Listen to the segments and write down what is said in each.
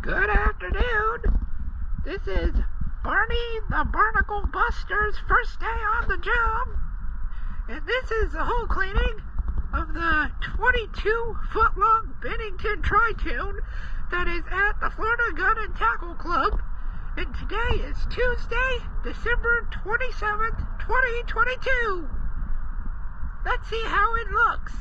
Good afternoon. This is Barney the Barnacle Buster's first day on the job. And this is the whole cleaning of the 22-foot-long Bennington Tritoon that is at the Florida Gun and Tackle Club. And today is Tuesday, December 27th, 2022. Let's see how it looks.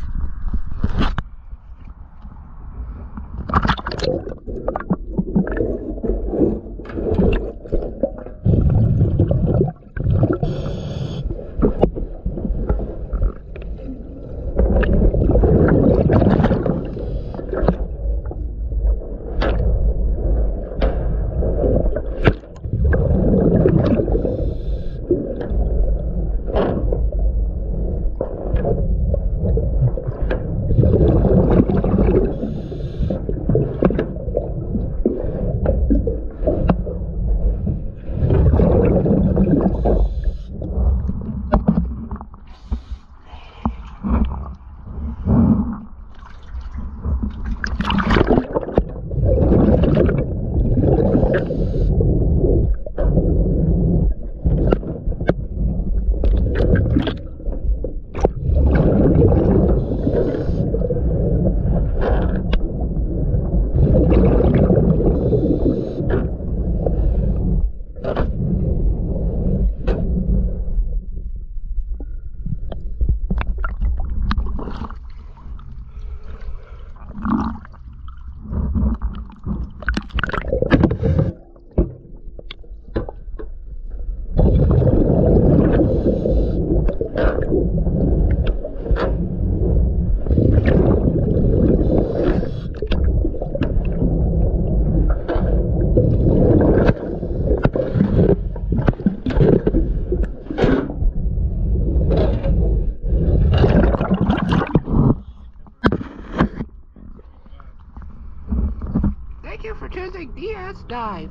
Thank you for choosing DS Dive.